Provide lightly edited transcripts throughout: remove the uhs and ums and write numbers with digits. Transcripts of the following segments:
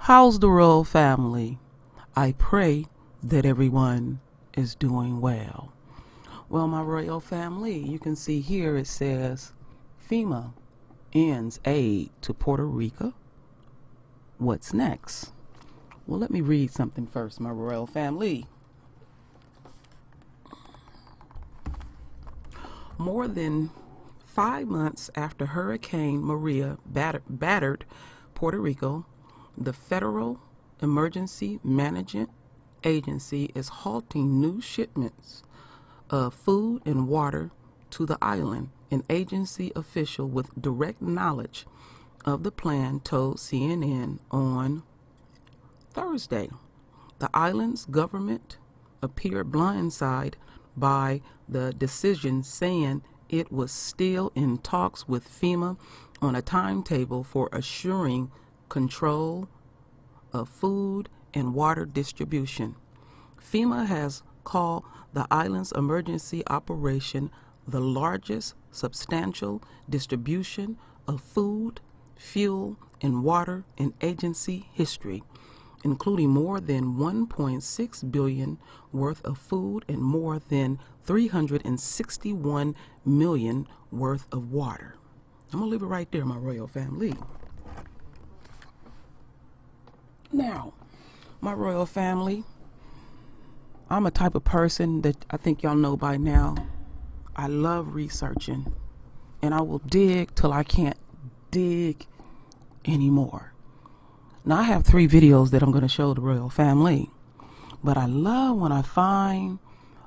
How's the royal family? I pray that everyone is doing well. Well, my royal family, you can see here it says FEMA ends aid to Puerto Rico. What's next? Well, let me read something first, my royal family. More than 5 months after Hurricane Maria battered Puerto Rico, the Federal Emergency Management Agency is halting new shipments of food and water to the island. An agency official with direct knowledge of the plan told CNN on Thursday. The island's government appeared blindsided by the decision, saying it was still in talks with FEMA on a timetable for assuring control of food and water distribution. FEMA has called the island's emergency operation the largest substantial distribution of food, fuel, and water in agency history, including more than $1.6 billion worth of food and more than $361 million worth of water. I'm gonna leave it right there, my royal family. Now, my royal family, I'm a type of person that I think y'all know by now. I love researching, and I will dig till I can't dig anymore. Now, I have 3 videos that I'm going to show the royal family, but I love when I find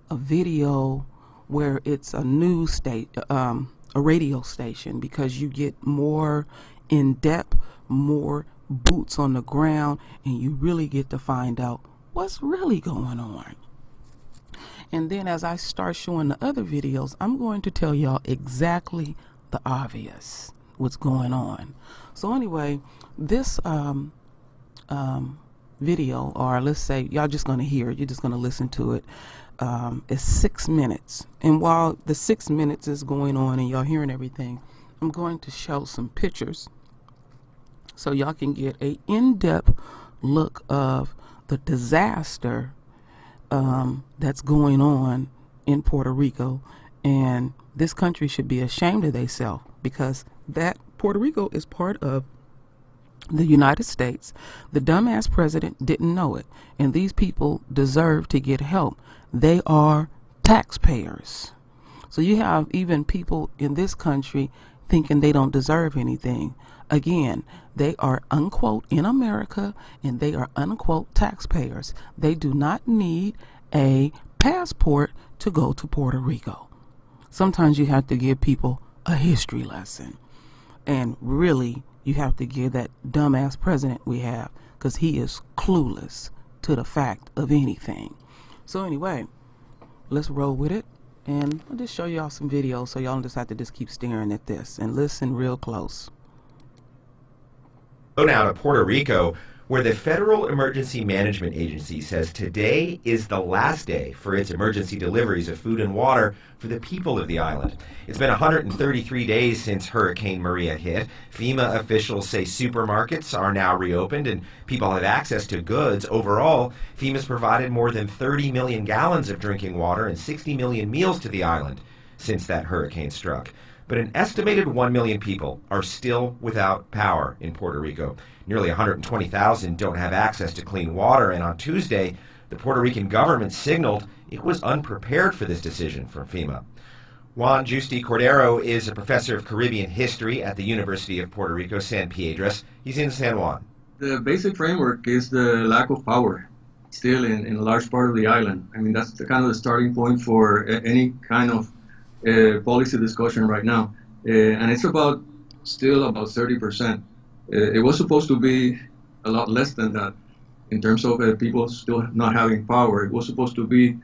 a video where it's a news a radio station, because you get more in depth, more boots on the ground, and you really get to find out what's really going on. And then as I start showing the other videos, I'm going to tell y'all exactly the obvious, what's going on. So anyway, this video, or let's say y'all just gonna hear it, you're just gonna listen to it, is 6 minutes. And while the 6 minutes is going on and y'all hearing everything, I'm going to show some pictures so y'all can get a in-depth look of the disaster that's going on in Puerto Rico. And this country should be ashamed of themselves, because that Puerto Rico is part of the United States. The dumbass president didn't know it, and these people deserve to get help. They are taxpayers. So you have even people in this country thinking they don't deserve anything. Again, they are unquote in America, and they are unquote taxpayers. They do not need a passport to go to Puerto Rico. Sometimes you have to give people a history lesson, and really you have to give that dumbass president we have, because he is clueless to the fact of anything. So anyway, let's roll with it, and I'll just show y'all some videos so y'all just have to just keep staring at this and listen real close. Go now to Puerto Rico, where the Federal Emergency Management Agency says today is the last day for its emergency deliveries of food and water for the people of the island. It's been 133 days since Hurricane Maria hit. FEMA officials say supermarkets are now reopened and people have access to goods. Overall, FEMA's provided more than 30 million gallons of drinking water and 60 million meals to the island since that hurricane struck. But an estimated 1 million people are still without power in Puerto Rico. Nearly 120,000 don't have access to clean water, and on Tuesday, the Puerto Rican government signaled it was unprepared for this decision from FEMA. Juan Justi Cordero is a professor of Caribbean history at the University of Puerto Rico, San Piedras. He's in San Juan. The basic framework is the lack of power still in a large part of the island. I mean, that's kind of the starting point for any kind of policy discussion right now. And it's still about 30%. It was supposed to be a lot less than that in terms of people still not having power. It was supposed to be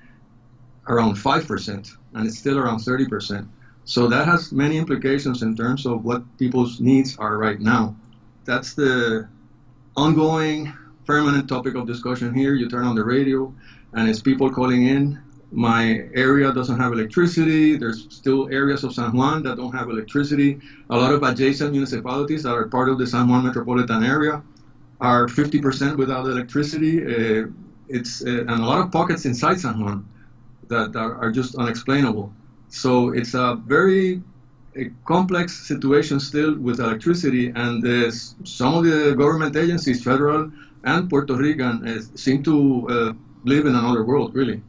around 5%, and it's still around 30%. So that has many implications in terms of what people's needs are right now. That's the ongoing, permanent topic of discussion here. You turn on the radio, and it's people calling in. My area doesn't have electricity. There's still areas of San Juan that don't have electricity. A lot of adjacent municipalities that are part of the San Juan metropolitan area are 50% without electricity. And a lot of pockets inside San Juan that are just unexplainable. So it's a very complex situation still with electricity, and some of the government agencies, federal and Puerto Rican, seem to live in another world, really.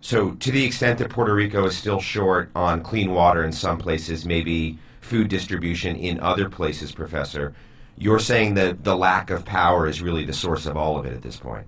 So to the extent that Puerto Rico is still short on clean water in some places, maybe food distribution in other places, Professor, you're saying that the lack of power is really the source of all of it at this point?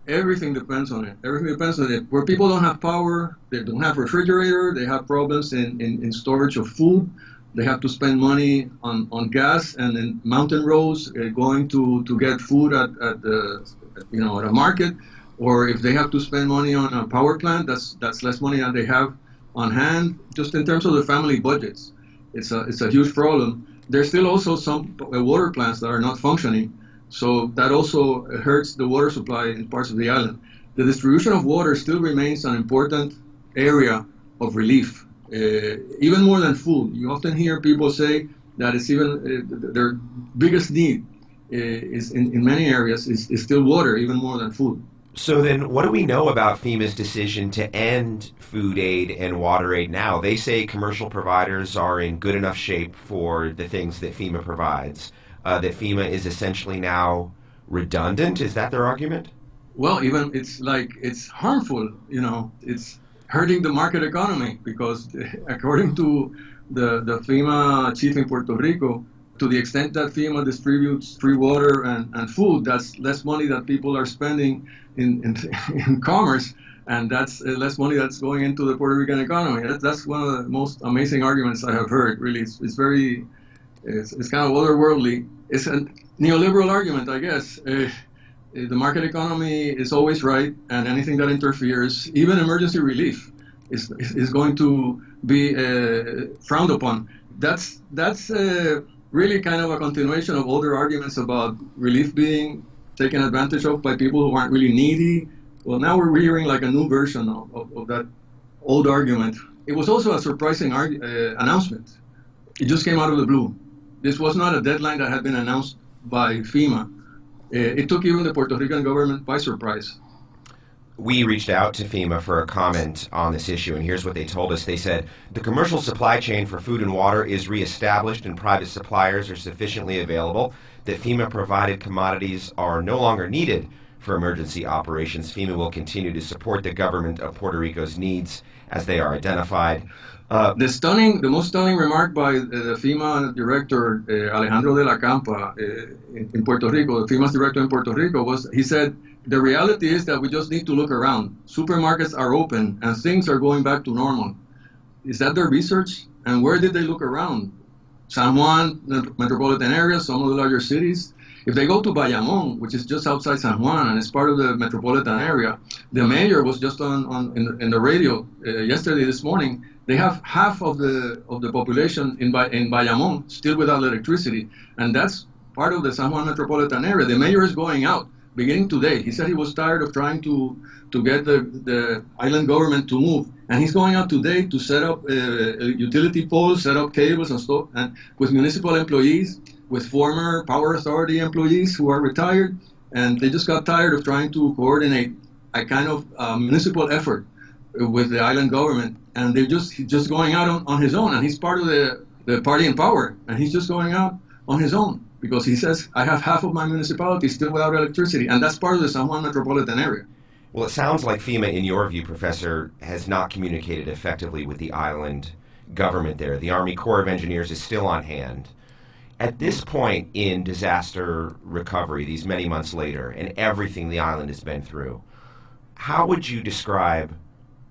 Everything depends on it. Everything depends on it. Where people don't have power, they don't have refrigerator, they have problems in storage of food, they have to spend money on gas and in mountain roads going to get food at a market, or if they have to spend money on a power plant, that's less money than they have on hand. Just in terms of the family budgets, it's a huge problem. There's still also some water plants that are not functioning. So that also hurts the water supply in parts of the island. The distribution of water still remains an important area of relief, even more than food. You often hear people say that it's even their biggest need is in many areas is still water, even more than food. So then what do we know about FEMA's decision to end food aid and water aid now? They say commercial providers are in good enough shape for the things that FEMA provides. That FEMA is essentially now redundant? Is that their argument? Well, even it's harmful, it's hurting the market economy, because according to the FEMA chief in Puerto Rico, to the extent that FEMA distributes free water and food, that's less money that people are spending in commerce, and that's less money that's going into the Puerto Rican economy. That's one of the most amazing arguments I have heard. Really, it's kind of otherworldly. It's a neoliberal argument, I guess. The market economy is always right, and anything that interferes, even emergency relief, is going to be frowned upon. That's really kind of a continuation of older arguments about relief being taken advantage of by people who aren't really needy. Well, now we're hearing like a new version of that old argument. It was also a surprising announcement. It just came out of the blue. This was not a deadline that had been announced by FEMA. It took even the Puerto Rican government by surprise. We reached out to FEMA for a comment on this issue, and here's what they told us. They said, the commercial supply chain for food and water is reestablished and private suppliers are sufficiently available, that FEMA-provided commodities are no longer needed for emergency operations. FEMA will continue to support the government of Puerto Rico's needs as they are identified. The most stunning remark by the FEMA director, Alejandro de la Campa, in Puerto Rico, the FEMA's director in Puerto Rico, he said, the reality is that we just need to look around. Supermarkets are open and things are going back to normal. Is that their research? And where did they look around? San Juan, the metropolitan area, some of the larger cities. If they go to Bayamón, which is just outside San Juan and it's part of the metropolitan area, the mayor was just in the radio this morning. They have half of the population in Bayamón still without electricity, and that's part of the San Juan metropolitan area. The mayor is going out beginning today. He said he was tired of trying to get the island government to move, and he's going out today to set up utility poles, set up cables and stuff, and with municipal employees, with former Power Authority employees who are retired, and they just got tired of trying to coordinate a kind of municipal effort with the island government, and he's just going out on his own, and he's part of the party in power, and he's just going out on his own because he says, I have half of my municipality still without electricity, and that's part of the San Juan metropolitan area. Well, it sounds like FEMA, in your view, Professor, has not communicated effectively with the island government there. The Army Corps of Engineers is still on hand. At this point in disaster recovery, these many months later, and everything the island has been through, how would you describe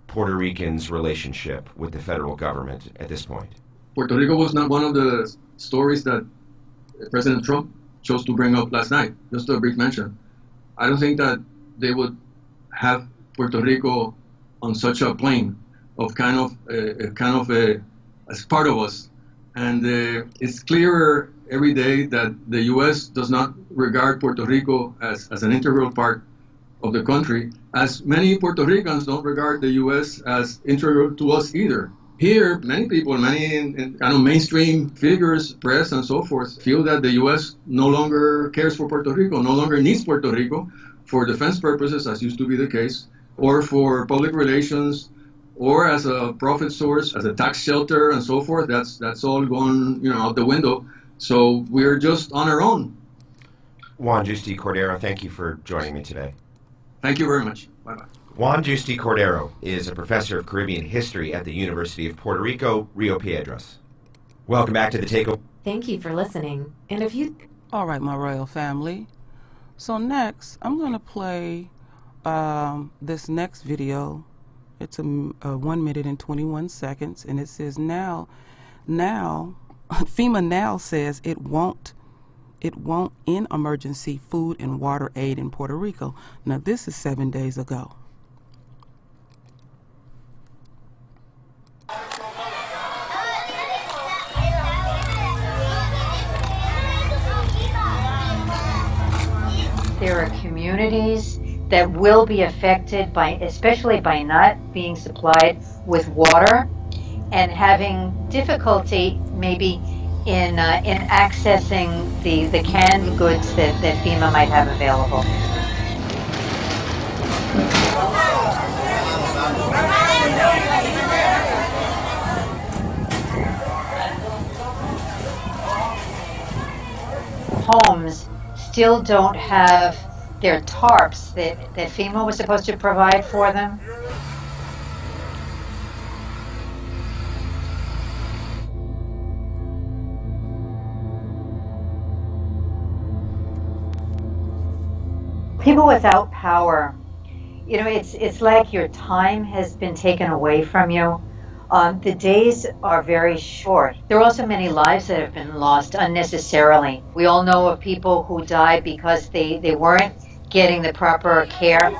Puerto Ricans' relationship with the federal government at this point? Puerto Rico was not one of the stories that President Trump chose to bring up last night, just a brief mention. I don't think that they would have Puerto Rico on such a plane of as part of us. And it's clearer every day that the U.S. does not regard Puerto Rico as an integral part of the country, as many Puerto Ricans don't regard the U.S. as integral to us either. Here, many people, many kind of mainstream figures, press and so forth, feel that the U.S. no longer cares for Puerto Rico, no longer needs Puerto Rico for defense purposes, as used to be the case, or for public relations, or as a profit source, as a tax shelter, and so forth. That's all gone, out the window. So we're just on our own. Juan Justi Cordero, thank you for joining me today. Thank you very much. Bye-bye. Juan Justi Cordero is a professor of Caribbean history at the University of Puerto Rico, Rio Piedras. Welcome back to the Takeover. Thank you for listening. And if you... All right, my royal family. So next, I'm going to play this next video. It's a 1 minute and 21 seconds, and it says now, FEMA now says it won't end emergency food and water aid in Puerto Rico. Now this is 7 days ago. There are communities that will be affected especially by not being supplied with water and having difficulty maybe in accessing the canned goods that FEMA might have available. Homes still don't have their tarps that FEMA was supposed to provide for them. People without power, it's like your time has been taken away from you. The days are very short. There are also many lives that have been lost unnecessarily. We all know of people who died because they weren't getting the proper care.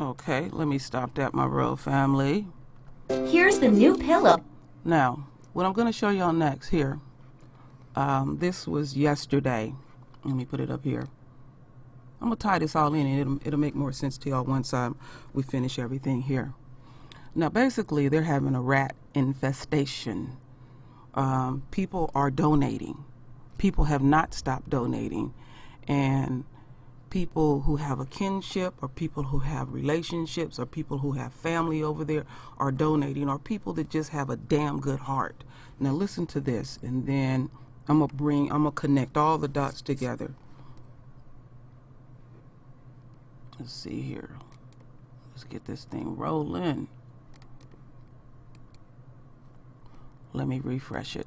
Okay, let me stop that, my royal family. Here's the new pillow. Now, what I'm going to show y'all next here. This was yesterday. Let me put it up here. I'm going to tie this all in, and it'll make more sense to y'all once we finish everything here. Now, basically, they're having a rat infestation. People are donating. People have not stopped donating. And people who have a kinship, or people who have relationships, or people who have family over there are donating, or people that just have a damn good heart. Now, listen to this, and then I'm gonna connect all the dots together. Let's see here. Let's get this thing rolling. Let me refresh it.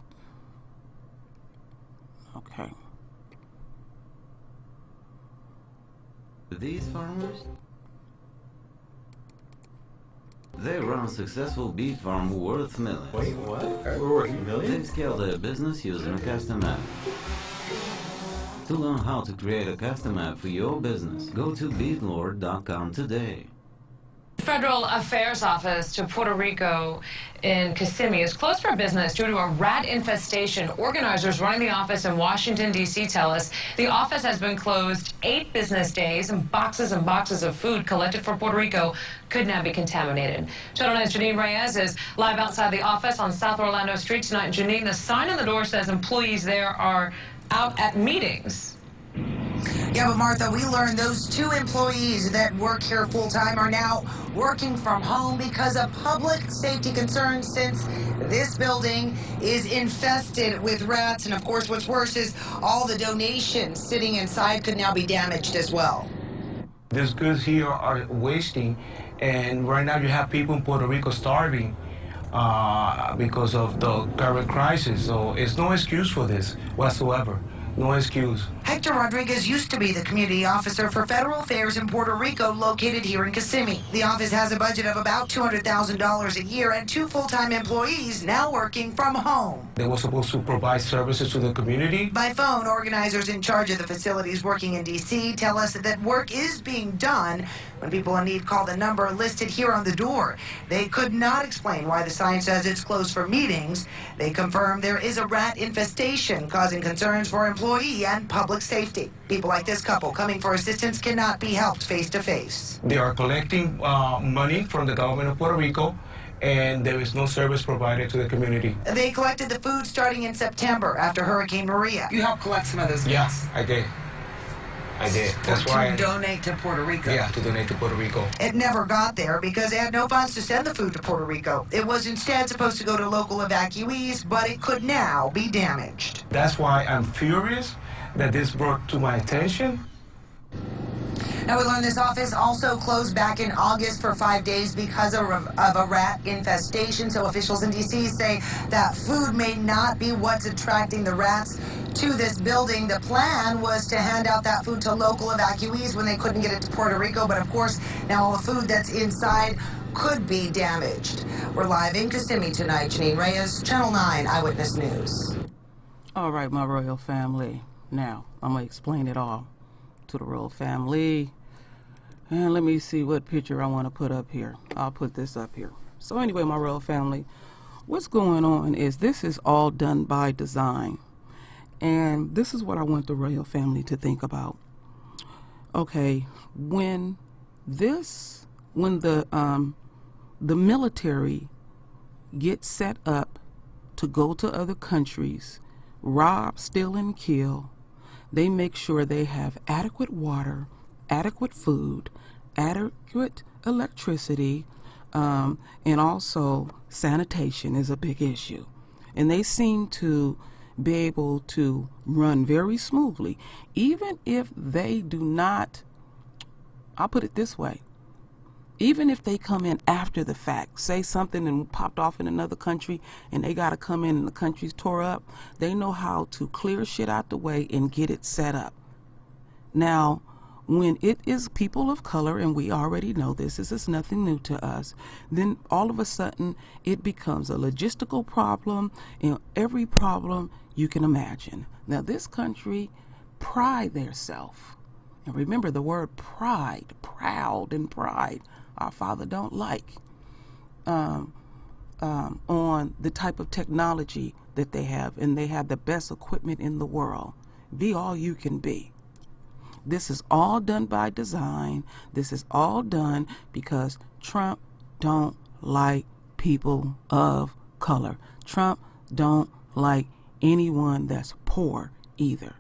Okay. These farmers, they run a successful beef farm worth millions. Wait, what? We're worth They millions? scale their business using a custom app. To learn how to create a custom app for your business, go to beeflord.com today. Federal Affairs Office to Puerto Rico in Kissimmee is closed for business due to a rat infestation. Organizers running the office in Washington, D.C. tell us the office has been closed 8 business days, and boxes of food collected for Puerto Rico could now be contaminated. Channel 9's Janine Reyes is live outside the office on South Orlando Street tonight. Janine, the sign on the door says employees there are out at meetings. Yeah, but Martha, we learned those 2 employees that work here full-time are now working from home because of public safety concerns, since this building is infested with rats. And of course, what's worse is all the donations sitting inside could now be damaged as well. These goods here are wasting, and right now you have people in Puerto Rico starving because of the current crisis. So it's no excuse for this whatsoever. No excuse. Hector Rodriguez used to be the community officer for federal affairs in Puerto Rico, located here in Kissimmee. The office has a budget of about $200,000 a year and 2 full-time employees now working from home. They were supposed to provide services to the community. By phone, organizers in charge of the facilities working in D.C. tell us that work is being done, When people in need call the number listed here on the door, they could not explain why the sign says it's closed for meetings. They confirm there is a rat infestation causing concerns for employee and public safety. People like this couple coming for assistance cannot be helped face to face. They are collecting money from the government of Puerto Rico, and there is no service provided to the community. They collected the food starting in September after Hurricane Maria. You helped collect some of those meals? Yes, I did. I did. That's why. To donate to Puerto Rico? Yeah, to donate to Puerto Rico. It never got there because they had no funds to send the food to Puerto Rico. It was instead supposed to go to local evacuees, but it could now be damaged. That's why I'm furious that this brought to my attention. Now, we learned this office also closed back in August for 5 days because of a rat infestation. So officials in D.C. say that food may not be what's attracting the rats to this building. The plan was to hand out that food to local evacuees when they couldn't get it to Puerto Rico. But, of course, now all the food that's inside could be damaged. We're live in Kissimmee tonight. Janine Reyes, Channel 9 Eyewitness News. All right, my royal family. Now, I'm going to explain it all to the royal family. And let me see what picture I want to put up here. I'll put this up here. So anyway, my royal family, what's going on is this is all done by design. And this is what I want the royal family to think about. Okay, when the military gets set up to go to other countries, rob, steal, and kill, they make sure they have adequate water, adequate food, adequate electricity, and also sanitation is a big issue. And they seem to be able to run very smoothly, even if they do not, I'll put it this way, even if they come in after the fact, say something and popped off in another country and they got to come in and the country's tore up, they know how to clear shit out the way and get it set up. Now, when it is people of color, and we already know this is nothing new to us, then all of a sudden it becomes a logistical problem and every problem you can imagine. Now, this country pride theirself, and remember the word pride, proud and pride, our Father don't like, on the type of technology that they have, and they have the best equipment in the world. Be all you can be. This is all done by design. This is all done because Trump don't like people of color. Trump don't like anyone that's poor either.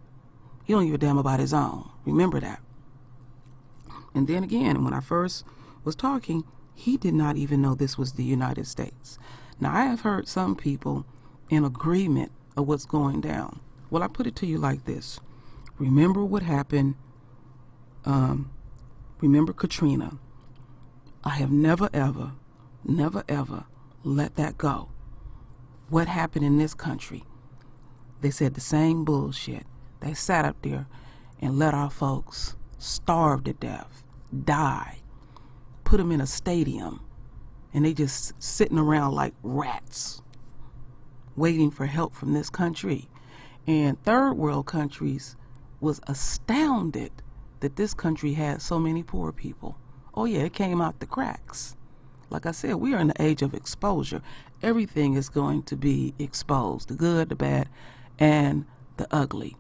He don't give a damn about his own. Remember that. And then again, when I first was talking, he did not even know this was the United States. Now, I have heard some people in agreement of what's going down. Well, I put it to you like this. Remember what happened. Remember Katrina. I have never, ever let that go. What happened in this country? They said the same bullshit. They sat up there and let our folks starve to death, die, put them in a stadium, and they just sitting around like rats, waiting for help from this country. And third world countries was astounded that this country had so many poor people. Oh yeah, it came out the cracks. Like I said, we are in the age of exposure. Everything is going to be exposed, the good, the bad, and the ugly.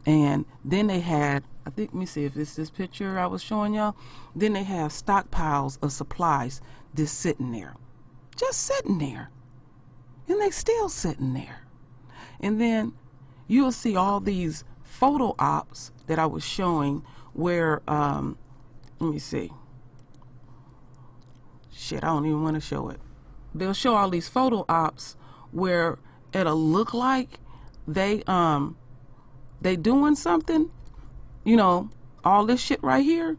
And then they had, I think, let me see if it's this picture I was showing y'all. Then they have stockpiles of supplies just sitting there. Just sitting there. And they still sitting there. And then you'll see all these photo ops that I was showing where, let me see. Shit, I don't even want to show it. They'll show all these photo ops where it'll look like they doing something, you know, all this shit right here,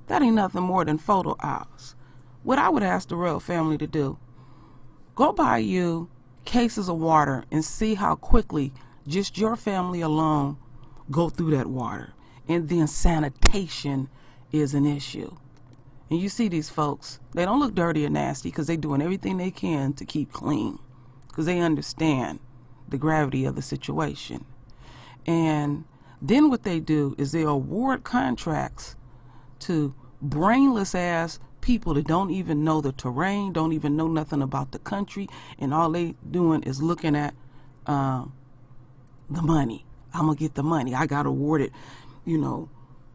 that ain't nothing more than photo ops. What I would ask the royal family to do, go buy you cases of water and see how quickly just your family alone go through that water. And then sanitation is an issue. And you see these folks, they don't look dirty or nasty because they're doing everything they can to keep clean because they understand the gravity of the situation. And then what they do is they award contracts to brainless ass people that don't even know the terrain, don't even know nothing about the country, and all they doing is looking at the money. I'm gonna get the money. I got awarded, you know,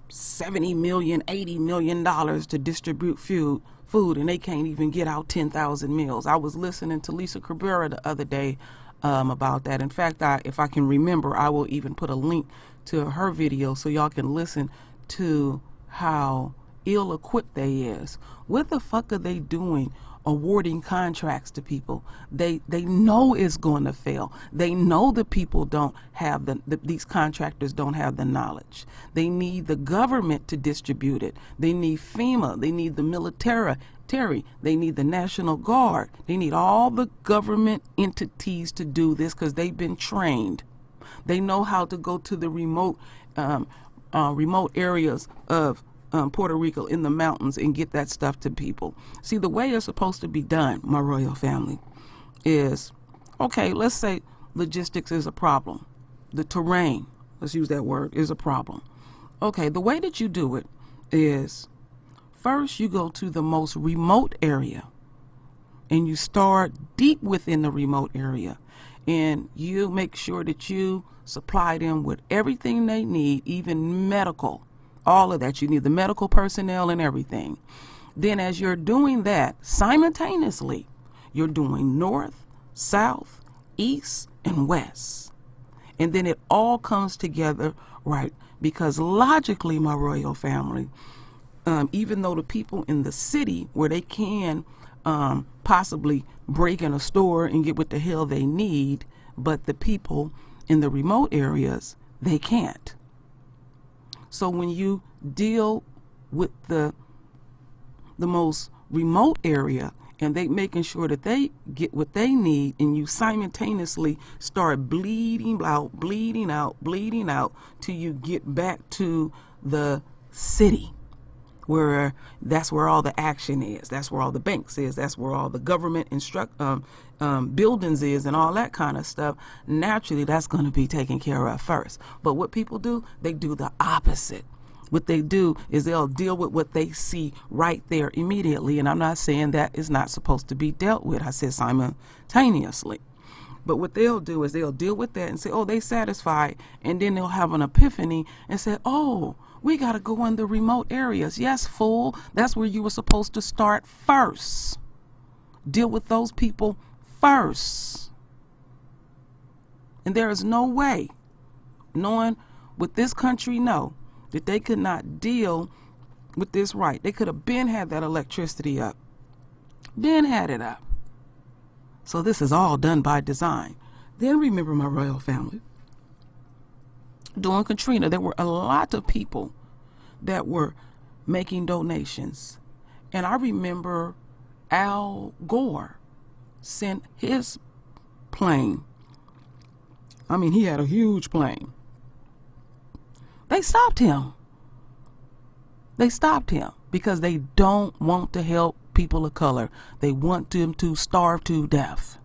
$70 million, $80 million to distribute food, and they can't even get out 10,000 meals. I was listening to Lisa Cabrera the other day about that. In fact, if I can remember, I will even put a link to her video so y'all can listen to how ill-equipped they is. What the fuck are they doing awarding contracts to people? They know it's going to fail. They know the people don't have these contractors don't have the knowledge. They need the government to distribute it. They need FEMA. They need the military. They need the National Guard. They need all the government entities to do this because they've been trained. They know how to go to the remote areas of Puerto Rico in the mountains and get that stuff to people. See, the way it's supposed to be done, my royal family, is, okay, let's say logistics is a problem. The terrain, let's use that word, is a problem. Okay, the way that you do it is, first you go to the most remote area and you start deep within the remote area, and you make sure that you supply them with everything they need, even medical. All of that. You need the medical personnel and everything. Then as you're doing that, simultaneously, you're doing north, south, east, and west. And then it all comes together, right? Because logically, my royal family, even though the people in the city where they can possibly break in a store and get what the hell they need, but the people in the remote areas, they can't. So when you deal with the most remote area and they making sure that they get what they need, and you simultaneously start bleeding out till you get back to the city, where that's where all the action is, that's where all the banks is, that's where all the government buildings is, and all that kind of stuff. Naturally, that's going to be taken care of first. But what people do, they do the opposite. What they do is they'll deal with what they see right there immediately. And I'm not saying that is not supposed to be dealt with. I said simultaneously. But what they'll do is they'll deal with that and say, oh, they satisfied. And then they'll have an epiphany and say, oh, we got to go in the remote areas. Yes, fool. That's where you were supposed to start first. Deal with those people first. And there is no way, knowing what this country know, that they could not deal with this right. They could have been had that electricity up. Been had it up. So this is all done by design. Then remember, my royal family, during Katrina, there were a lot of people that were making donations. And I remember Al Gore sent his plane. I mean, he had a huge plane. They stopped him. They stopped him because they don't want to help people of color. They want them to starve to death.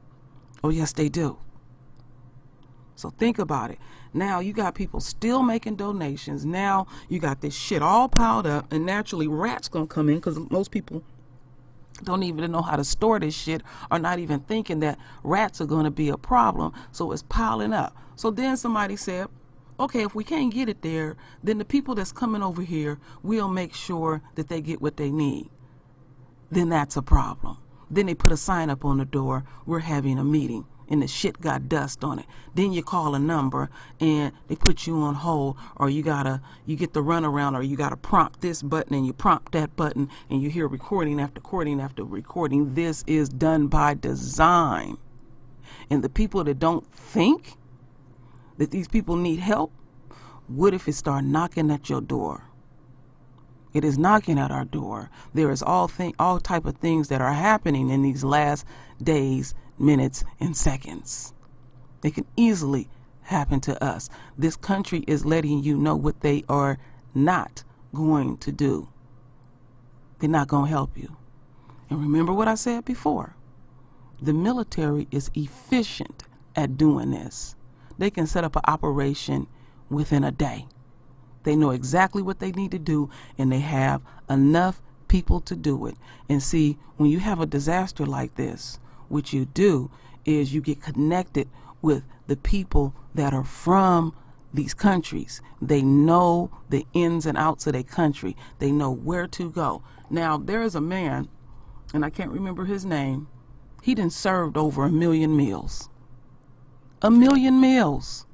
Oh, yes, they do. So think about it. Now you got people still making donations. Now you got this shit all piled up, and naturally rats gonna come in because most people don't even know how to store this shit, or not even thinking that rats are gonna be a problem. So it's piling up. So then somebody said, okay, if we can't get it there, then the people that's coming over here, we'll make sure that they get what they need. Then that's a problem. Then they put a sign up on the door, we're having a meeting, and the shit got dust on it. Then you call a number and they put you on hold, or you get the runaround, or you gotta prompt this button and you prompt that button, and you hear recording after recording after recording. This is done by design. And the people that don't think that these people need help, what if it start knocking at your door? It is knocking at our door. There is all type of things that are happening in these last days, minutes, and seconds. They can easily happen to us. This country is letting you know what they are not going to do. They're not going to help you. And remember what I said before. The military is efficient at doing this. They can set up an operation within a day. They know exactly what they need to do, and they have enough people to do it. And see, when you have a disaster like this, what you do is you get connected with the people that are from these countries. They know the ins and outs of their country. They know where to go. Now, there is a man, and I can't remember his name. He done served over 1 million meals. 1 million meals.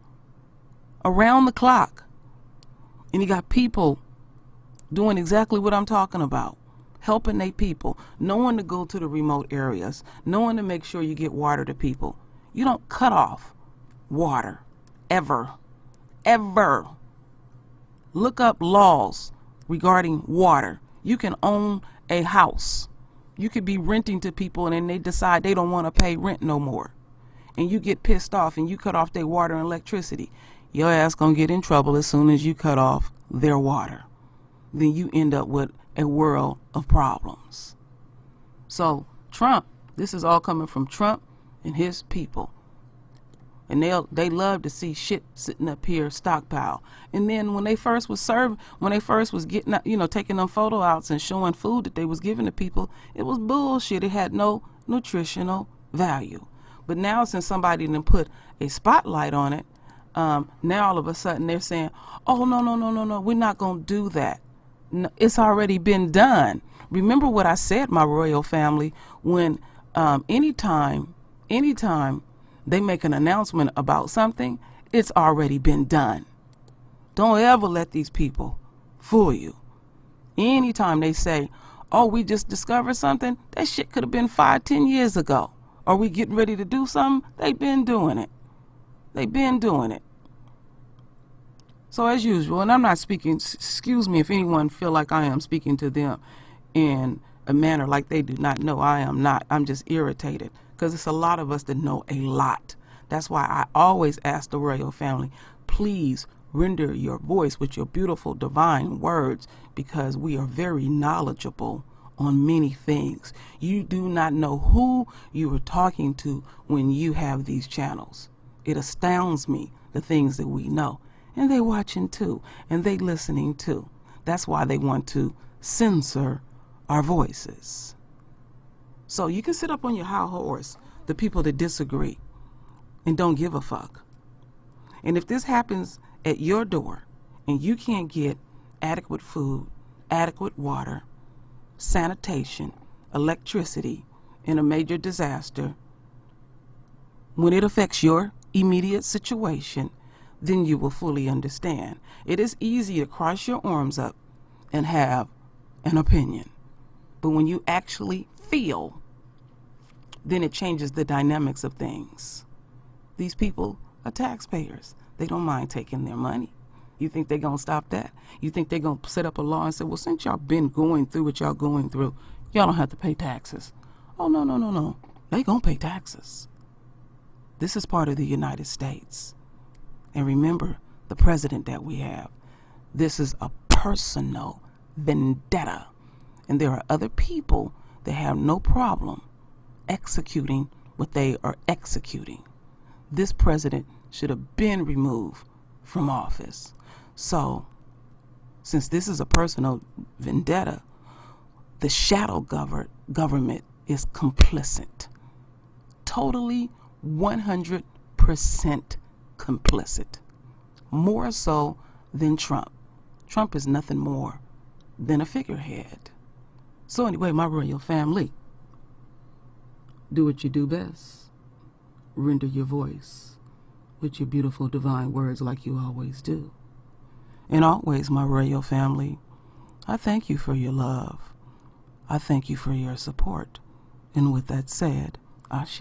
Around the clock. And he got people doing exactly what I'm talking about. Helping their people. Knowing to go to the remote areas. Knowing to make sure you get water to people. You don't cut off water. Ever. Ever. Look up laws regarding water. You can own a house. You could be renting to people and then they decide they don't want to pay rent no more. And you get pissed off and you cut off their water and electricity. Your ass gonna get in trouble as soon as you cut off their water. Then you end up with a world of problems. So Trump, this is all coming from Trump and his people. And they love to see shit sitting up here stockpile. And then when they first was getting, taking them photo outs and showing food that they was giving to people, it was bullshit. It had no nutritional value. But now since somebody didn't put a spotlight on it, now all of a sudden they're saying, oh, no, we're not going to do that. No, it's already been done. Remember what I said, my royal family, when anytime they make an announcement about something, it's already been done. Don't ever let these people fool you. Anytime they say, oh, we just discovered something, that shit could have been 5-10 years ago. Are we getting ready to do something? They've been doing it. They've been doing it. So as usual, and I'm not speaking, excuse me if anyone feel like I am speaking to them in a manner like they do not know. I am not. I'm just irritated because it's a lot of us that know a lot. That's why I always ask the royal family, please render your voice with your beautiful divine words, because we are very knowledgeable on many things. You do not know who you are talking to when you have these channels. It astounds me, the things that we know. And they watching too, and they listening too. That's why they want to censor our voices. So you can sit up on your high horse, the people that disagree and don't give a fuck. And if this happens at your door and you can't get adequate food, adequate water, sanitation, electricity in a major disaster, when it affects your immediate situation, then you will fully understand. It is easy to cross your arms up and have an opinion. But when you actually feel, then it changes the dynamics of things. These people are taxpayers. They don't mind taking their money. You think they're going to stop that? You think they're going to set up a law and say, well, since y'all been going through what y'all going through, y'all don't have to pay taxes. Oh, no. They going to pay taxes. This is part of the United States. And remember the president that we have. This is a personal vendetta. And there are other people that have no problem executing what they are executing. This president should have been removed from office. So, since this is a personal vendetta, the shadow government is complicit. Totally 100% complicit. More so than Trump. Trump is nothing more than a figurehead. So anyway, my royal family, do what you do best. Render your voice with your beautiful divine words like you always do. And always, my royal family, I thank you for your love. I thank you for your support. And with that said, Ashe.